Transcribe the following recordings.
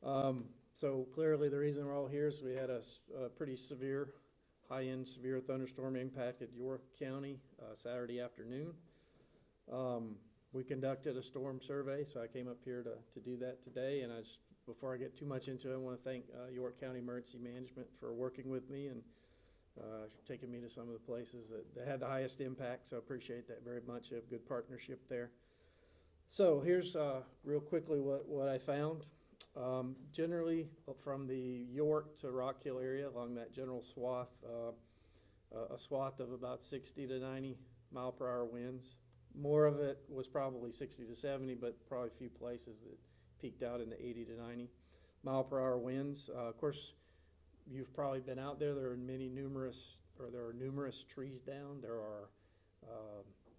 So clearly the reason we're all here is we had a pretty severe, high-end severe thunderstorm impacted York County Saturday afternoon. We conducted a storm survey, so I came up here to do that today. And before I get too much into it, I want to thank York County Emergency Management for working with me and taking me to some of the places that had the highest impact. So I appreciate that very much. I have good partnership there. So here's real quickly what I found. Generally, from the York to Rock Hill area, along that general swath, a swath of about 60 to 90 mile per hour winds. More of it was probably 60 to 70, but probably a few places that peaked out in the 80 to 90 mile per hour winds. Of course, you've probably been out there. There are numerous trees down. There are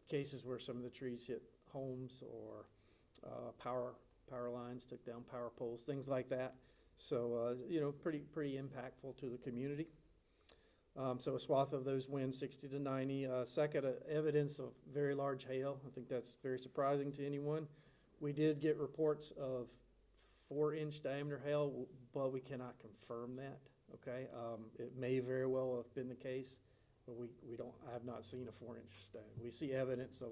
cases where some of the trees hit homes or power lines, took down power poles, things like that. So, pretty impactful to the community. So a swath of those winds, 60 to 90. Second, evidence of very large hail. I think that's very surprising to anyone. We did get reports of 4-inch diameter hail, but we cannot confirm that. Okay, it may very well have been the case, but I have not seen a 4-inch diameter. We see evidence of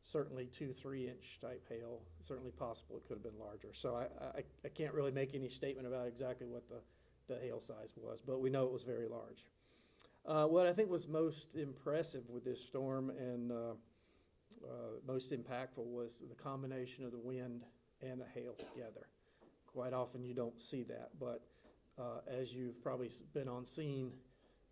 certainly 2-3-inch type hail. Certainly possible it could have been larger. So I can't really make any statement about exactly what the hail size was, but we know it was very large. What I think was most impressive with this storm and most impactful was the combination of the wind and the hail together. Quite often you don't see that, but as you've probably been on scene,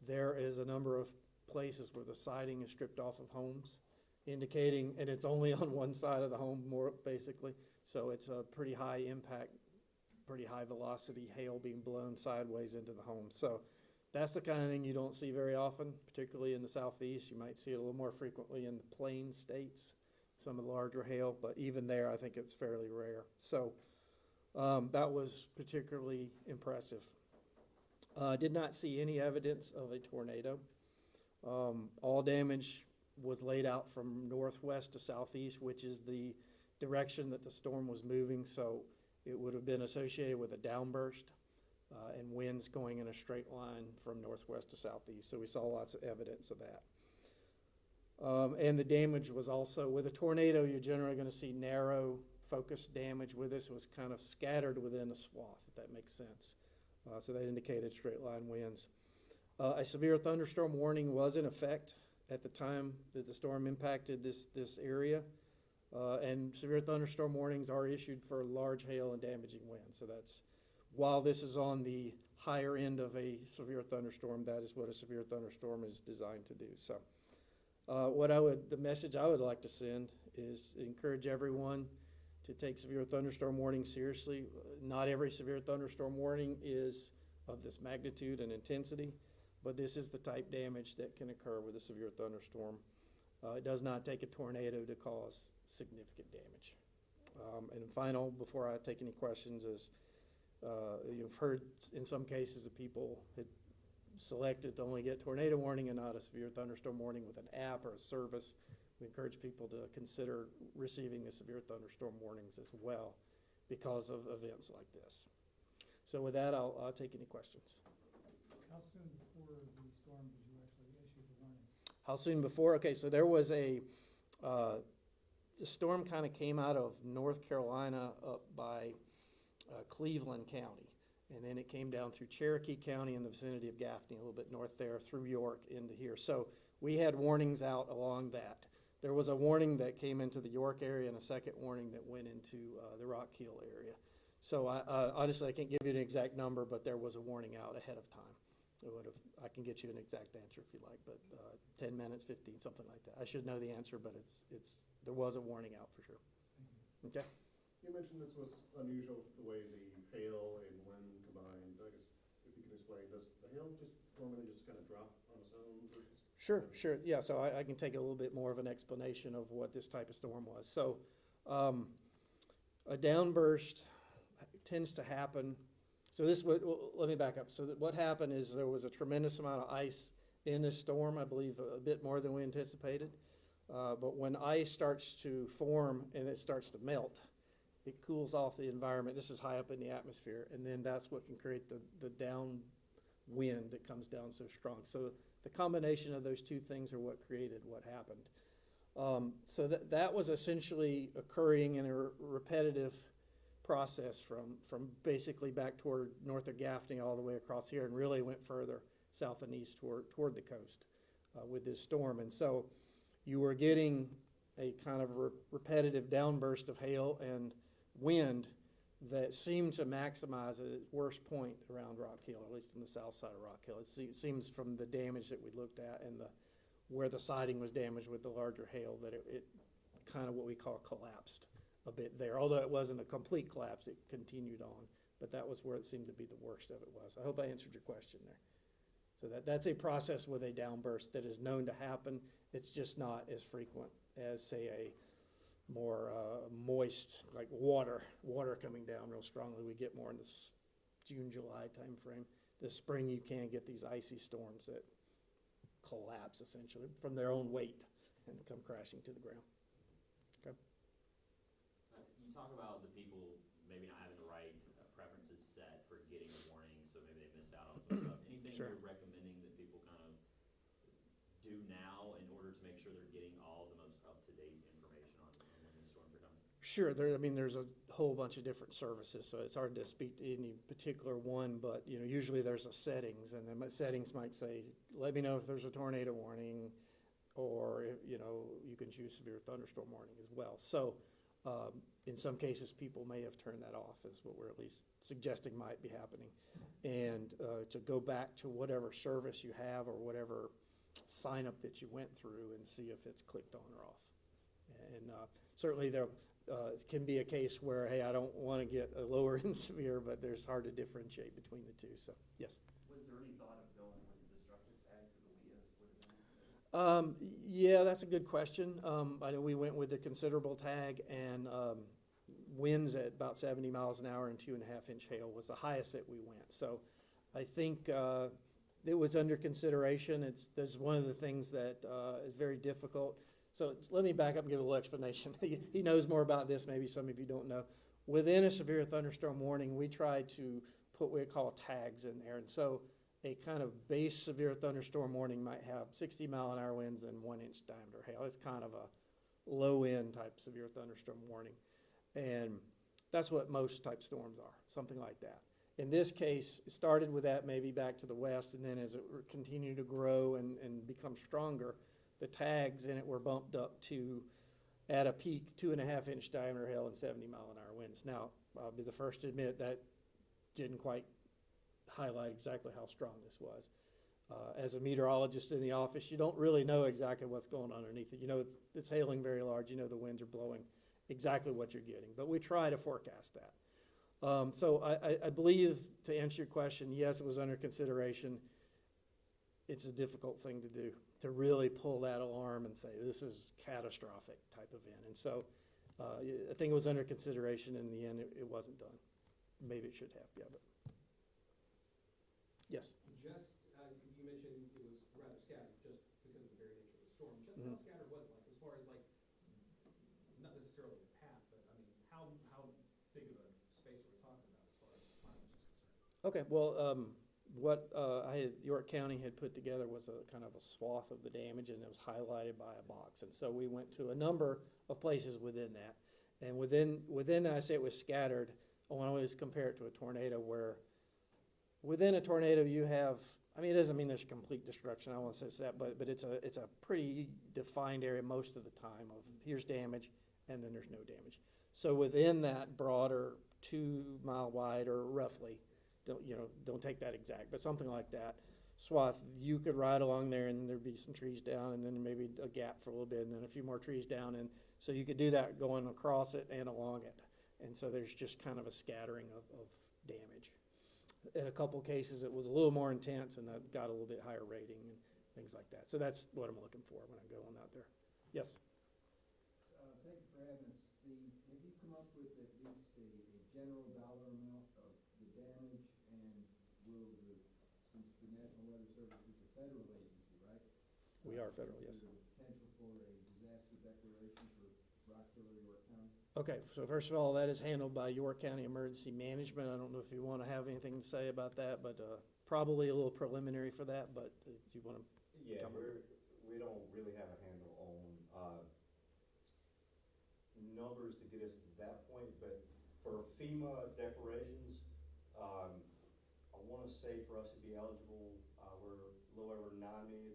there is a number of places where the siding is stripped off of homes, indicating, and it's only on one side of the home, more basically, so it's a pretty high impact, pretty high velocity hail being blown sideways into the home. So that's the kind of thing you don't see very often, particularly in the southeast. You might see it a little more frequently in the plain states, some of the larger hail, but even there I think it's fairly rare. So that was particularly impressive. Did not see any evidence of a tornado. All damage was laid out from northwest to southeast, which is the direction that the storm was moving, so it would have been associated with a downburst and winds going in a straight line from northwest to southeast. So we saw lots of evidence of that. And the damage was also, with a tornado, you're generally going to see narrow, focused damage. With this, it was kind of scattered within a swath, if that makes sense. So that indicated straight line winds. A severe thunderstorm warning was in effect at the time that the storm impacted this area. And severe thunderstorm warnings are issued for large hail and damaging winds. So that's, while this is on the higher end of a severe thunderstorm, that is what a severe thunderstorm is designed to do. So the message I would like to send is encourage everyone to take severe thunderstorm warning seriously. Not every severe thunderstorm warning is of this magnitude and intensity, but this is the type damage that can occur with a severe thunderstorm. It does not take a tornado to cause significant damage. And final, before I take any questions, is you've heard in some cases that people had selected to only get tornado warning and not a severe thunderstorm warning with an app or a service. We encourage people to consider receiving the severe thunderstorm warnings as well because of events like this. So with that, I'll take any questions. How soon before the storm did you actually issue the warning? How soon before? Okay, so there was the storm kind of came out of North Carolina up by Cleveland County, and then it came down through Cherokee County in the vicinity of Gaffney, a little bit north there, through York into here. So we had warnings out along that. There was a warning that came into the York area and a second warning that went into the Rock Hill area. So honestly, I can't give you an exact number, but there was a warning out ahead of time. I can get you an exact answer if you like, but 10 minutes, 15, something like that. I should know the answer, but there was a warning out for sure. Okay. You mentioned this was unusual, the way the hail and wind combined. I guess if you can explain, does the hail just normally just kind of drop on its own? Sure. Yeah, so I can take a little bit more of an explanation of what this type of storm was. So a downburst tends to happen. So let me back up. So what happened is there was a tremendous amount of ice in this storm, I believe a bit more than we anticipated. But when ice starts to form and it starts to melt, it cools off the environment. This is high up in the atmosphere, and then that's what can create the downwind that comes down so strong. So the combination of those two things are what created what happened. So that was essentially occurring in a repetitive process from basically back toward north of Gaffney all the way across here, and really went further south and east toward the coast with this storm. And so you were getting a kind of repetitive downburst of hail and wind that seemed to maximize at its worst point around Rock Hill, at least on the south side of Rock Hill. It seems from the damage that we looked at and where the siding was damaged with the larger hail that it kind of what we call collapsed a bit there. Although it wasn't a complete collapse, it continued on. But that was where it seemed to be the worst of it was. I hope I answered your question there. So that's a process with a downburst that is known to happen. It's just not as frequent as, say, a more moist, like water coming down real strongly. We get more in the June, July time frame. This spring you can get these icy storms that collapse essentially from their own weight and come crashing to the ground. Okay. You talk about the people maybe not having the right preferences set for getting a warning, so maybe they missed out on some stuff. Anything Sure. you're recommending that people kind of do now in order to make sure they're getting all the most up-to-date information on when these storms are coming? Sure, there's a whole bunch of different services, so it's hard to speak to any particular one, but usually there's a settings, and then settings might say, let me know if there's a tornado warning, or you can choose severe thunderstorm warning as well. So in some cases, people may have turned that off, is what we're at least suggesting might be happening. And to go back to whatever service you have or whatever sign up that you went through and see if it's clicked on or off. And certainly there can be a case where, hey, I don't want to get a lower end severe, but there's hard to differentiate between the two. So, yes. Was there any thought of going with the destructive tags that the WIA would have been? Yeah, that's a good question. I know we went with the considerable tag, and winds at about 70 miles an hour and 2.5-inch hail was the highest that we went. So I think it was under consideration. That's one of the things that is very difficult. So let me back up and give a little explanation. He knows more about this, maybe some of you don't know. Within a severe thunderstorm warning, we try to put what we call tags in there. And so a kind of base severe thunderstorm warning might have 60-mile-an-hour winds and 1-inch diameter hail. It's kind of a low-end type severe thunderstorm warning. And that's what most type storms are, something like that. In this case, it started with that maybe back to the west, and then as it continued to grow and become stronger, the tags in it were bumped up to, at a peak, 2.5-inch diameter hail and 70-mile-an-hour winds. Now, I'll be the first to admit that didn't quite highlight exactly how strong this was. As a meteorologist in the office, you don't really know exactly what's going on underneath it. It's hailing very large. The winds are blowing exactly what you're getting. But we try to forecast that. So I believe, to answer your question, yes, it was under consideration. It's a difficult thing to do, to really pull that alarm and say, this is catastrophic type event. And so I think it was under consideration. In the end, it wasn't done. Maybe it should have, yeah, but. Yes? You mentioned it was rather scattered just because of the very nature of the storm. Just how scattered was it, as far as not necessarily the path, but I mean, how big of a space are we talking about as far as mileage is concerned? Okay, well, what York County had put together was a kind of a swath of the damage, and it was highlighted by a box. And so we went to a number of places within that. And within that, I say it was scattered. I want to always compare it to a tornado, where within a tornado you have, it doesn't mean there's complete destruction, I don't want to say that, but it's a pretty defined area most of the time of here's damage and then there's no damage. So within that broader 2-mile wide, or roughly, don't take that exact, but something like that, swath, you could ride along there and there'd be some trees down and then maybe a gap for a little bit and then a few more trees down, and so you could do that going across it and along it. And so there's just kind of a scattering of damage. In a couple of cases, it was a little more intense, and that got a little bit higher rating and things like that. So that's what I'm looking for when I'm going out there. Yes? Thank you for having us. Have you come up with at least a general dollar amount of the damage, and since the National Weather Service is a federal agency, right? We are federal, yes. Is there potential for a disaster declaration for Rockville or York County? Okay, so first of all, that is handled by York County Emergency Management. I don't know if you want to have anything to say about that, but probably a little preliminary for that, but do you want to? Yeah, Come on. we don't really have a handle on numbers to get us to that point, but for FEMA declarations, I want to say for us to be eligible, we're a little over $9 million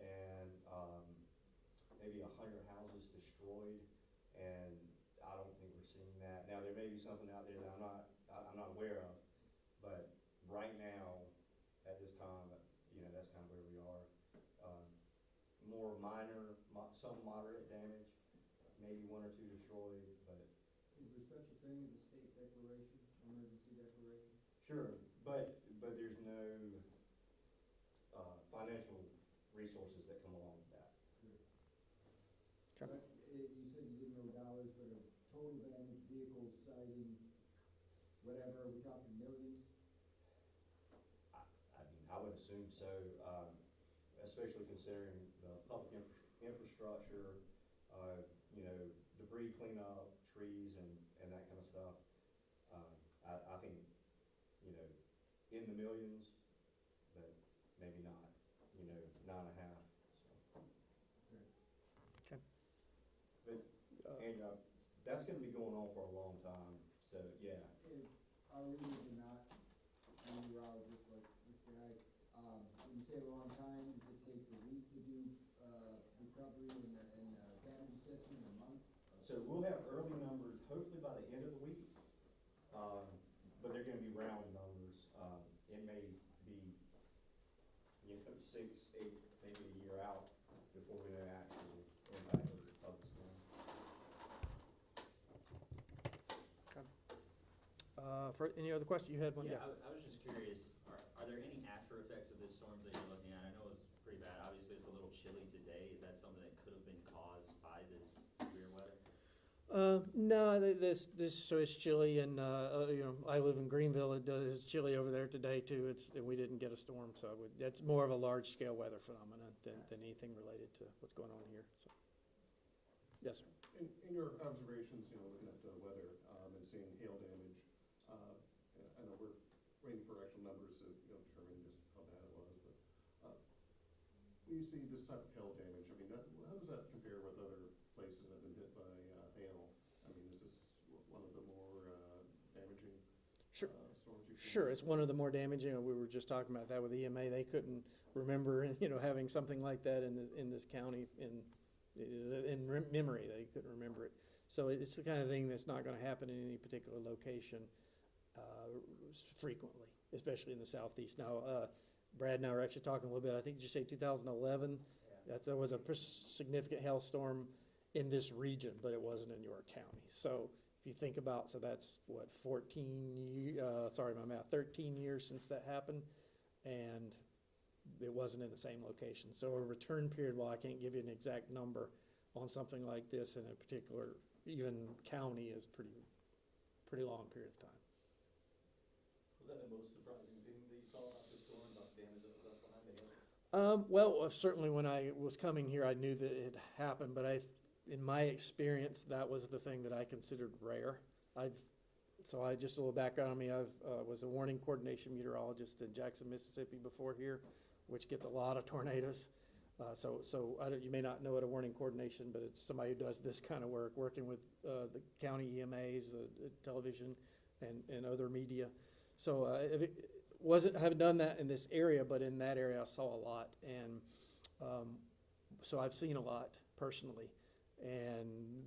and maybe 100 houses destroyed, and I don't think we're seeing that. Now, there may be something out there that I'm not aware of, but right now, at this time, that's kind of where we are. More minor, some moderate damage, maybe one or two destroyed, but. Is there such a thing as a state declaration, emergency declaration? Sure, but there's no financial resources that come along with that. Okay. But you said you didn't know dollars, but of total damage, vehicles, siding, whatever, are we talking millions? I mean, I would assume so, especially considering the public infrastructure, debris cleanup, trees and that kind of stuff. I think, in the millions, but maybe not, 9.5, so. Okay. But, and, that's gonna be going on for a long time, so, yeah. If our readers are not meteorologists like this guy, when you say a long time, does it take a week to do, recovery and damage assessment, a month? So we'll have early numbers hopefully by the end of the week, but they're gonna be round numbers. It may be, 6, 8, maybe a year out before we know actual impact of the storm. For any other question? You had one? Yeah, I was just curious, are there any after effects of this storm that you're looking at? I know it's pretty bad, obviously it's a little chilly today. Is that something that could have been caused by this severe weather? No, so it's chilly, and I live in Greenville. It's chilly over there today too. We didn't get a storm, so that's more of a large scale weather phenomenon than anything related to what's going on here. So, yes, sir. In your observations, looking at the weather and seeing hail damage, I know we're waiting for actual numbers to determine just how bad it was, but when you see this type of hail damage, I mean, how does that compare with other places that have been hit by hail? I mean, is this one of the more damaging Sure. Storms you've seen? Sure, it's one of the more damaging. We were just talking about that with EMA. They couldn't remember, having something like that in this county in memory. They couldn't remember it. So it's the kind of thing that's not going to happen in any particular location frequently, especially in the southeast. Now, Brad and I were actually talking a little bit. I think, did you say 2011? Yeah. There was a significant hailstorm in this region, but it wasn't in York County. So if you think about, so that's what, 13 years since that happened, and it wasn't in the same location. So a return period, while I can't give you an exact number on something like this in a particular, even county, is pretty long period of time. Was that the most surprising thing that you saw about this storm, about the damage that was left behind the hail? Well, certainly when I was coming here, I knew that it happened, but in my experience, that was the thing that I considered rare. Just a little background on me. I was a warning coordination meteorologist in Jackson, Mississippi before here, which gets a lot of tornadoes. You may not know what a warning coordination, but it's somebody who does this kind of work, working with the county EMAs, the television, and other media. So I haven't done that in this area, but in that area I saw a lot, and so I've seen a lot personally. And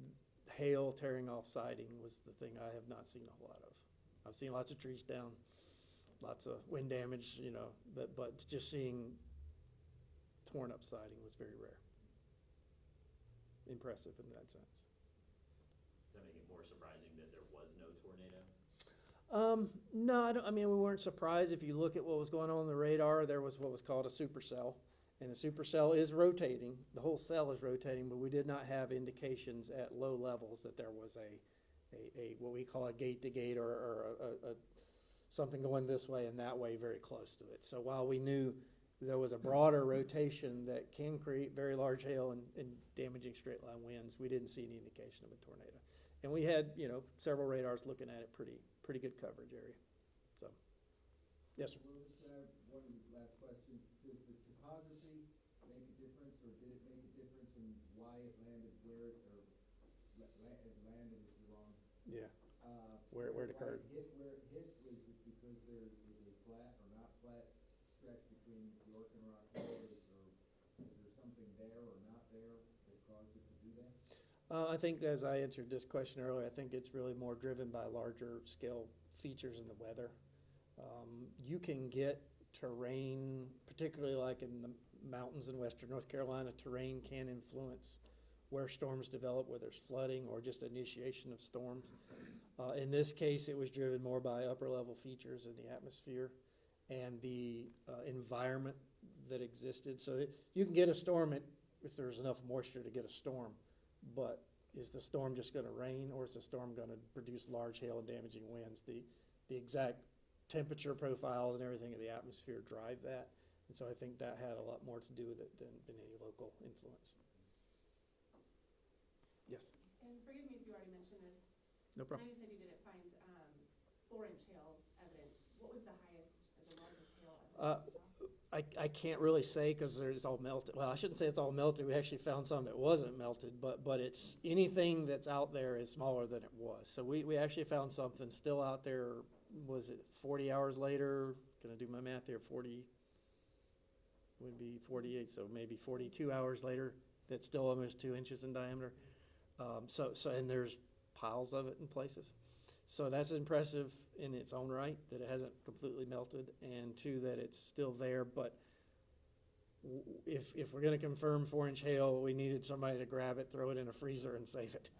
hail tearing off siding was the thing I have not seen a whole lot of. I've seen lots of trees down, lots of wind damage, but just seeing torn up siding was very rare. Impressive in that sense. Does that make it more surprising that there was no tornado? No, we weren't surprised. If you look at what was going on the radar, there was what was called a supercell. And the supercell is rotating. The whole cell is rotating, but we did not have indications at low levels that there was a what we call a gate-to-gate or something going this way and that way very close to it. So while we knew there was a broader rotation that can create very large hail and damaging straight line winds. We didn't see any indication of a tornado. And we had, several radars looking at it, pretty good coverage area. So, yes, sir. Well, just one last question. Does the topography make a difference, or did it make a difference in why it landed where it, or it landed is the wrong? Yeah, where it occurred. Why it hit where it hit, was it because there is a flat or not flat stretch between York and Rock Hill, or is there something there or not there that caused it to do that? I think, as I answered this question earlier, I think it's really more driven by larger scale features in the weather. You can get terrain, particularly like in the mountains in western North Carolina, terrain can influence where storms develop, where there's flooding or just initiation of storms. In this case, it was driven more by upper level features in the atmosphere and the environment that existed. So that you can get a storm if there's enough moisture to get a storm, but is the storm just going to rain, or is the storm going to produce large hail and damaging winds? The exact temperature profiles and everything of the atmosphere drive that. And so I think that had a lot more to do with it than any local influence. Yes? And forgive me if you already mentioned this. No I problem. know you said you didn't find 4-inch hail evidence. What was the highest or the largest hail evidence you saw? I can't really say because it's all melted. Well, I shouldn't say it's all melted. We actually found some that wasn't melted, but it's anything that's out there is smaller than it was. So we actually found something still out there. Was it 40 hours later? Gonna do my math here. 40 would be 48, so maybe 42 hours later. That's still almost 2 inches in diameter. And there's piles of it in places. So that's impressive in its own right, that it hasn't completely melted, and two, that it's still there. But if we're going to confirm 4-inch hail, we needed somebody to grab it, throw it in a freezer, and save it.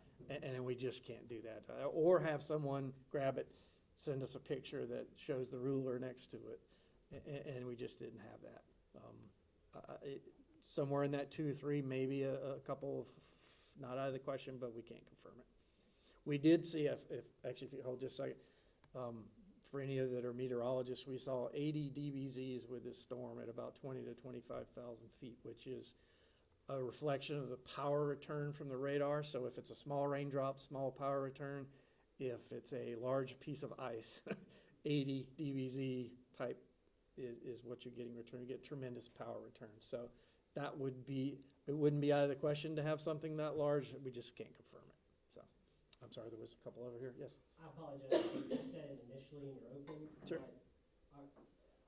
And we just can't do that. Or have someone grab it, send us a picture that shows the ruler next to it, and we just didn't have that. Somewhere in that 2 or 3, maybe a couple of, not out of the question, but we can't confirm it. We did see, if you hold just a second, for any of you that are meteorologists, we saw 80 dBZs with this storm at about 20 to 25,000 feet, which is a reflection of the power return from the radar. So if it's a small raindrop, small power return. If it's a large piece of ice, 80 dBZ type is what you're getting return. You get tremendous power return. So that would be, it wouldn't be out of the question to have something that large. We just can't confirm it. So I'm sorry, there was a couple over here. Yes? I apologize, you said it initially in your open. Sure.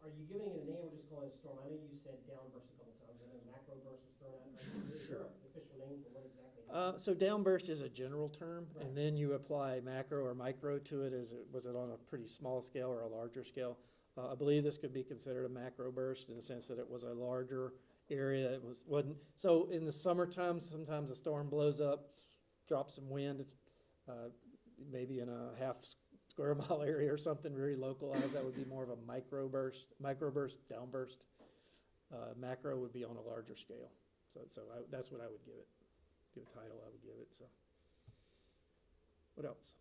Are you giving it a name or just calling it a storm? I know you said downburst a couple times. I know macro burst was thrown out. Is there an official name for what exactly? So downburst is a general term, Right. and then you apply macro or micro to it. Was it on a pretty small scale or a larger scale? I believe this could be considered a macro burst in the sense that it was a larger area. It wasn't. So in the summertime, sometimes a storm blows up, drops some wind, maybe in a half square mile area or something very localized. That would be more of a microburst, downburst. Macro would be on a larger scale. So that's what I would give it. Give a title, I would give it. So, what else?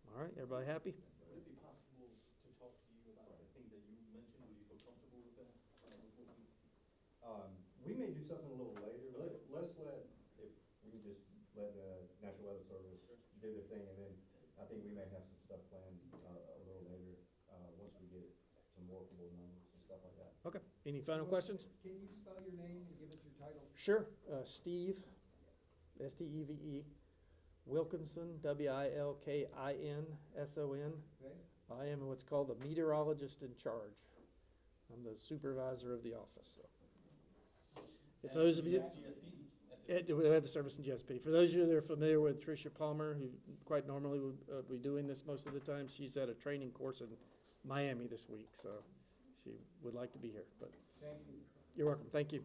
All right, everybody happy? Would it be possible to talk to you about the things that you mentioned? Would you feel comfortable with that? We may do something a little later. Let's if we can just let the National Weather Service do their thing, and then I think we may have some stuff planned a little later once we get some workable numbers and stuff like that. Okay. Any final questions? Can you spell your name and give us your title? Sure. Steve, Steve, Wilkinson, Wilkinson. Okay. I am what's called the meteorologist in charge. I'm the supervisor of the office. So, if those of you, we have the service in GSP. For those of you that are familiar with Tricia Palmer, who quite normally would be doing this most of the time, she's at a training course in Miami this week, so she would like to be here. But Thank you. you're welcome. Thank you.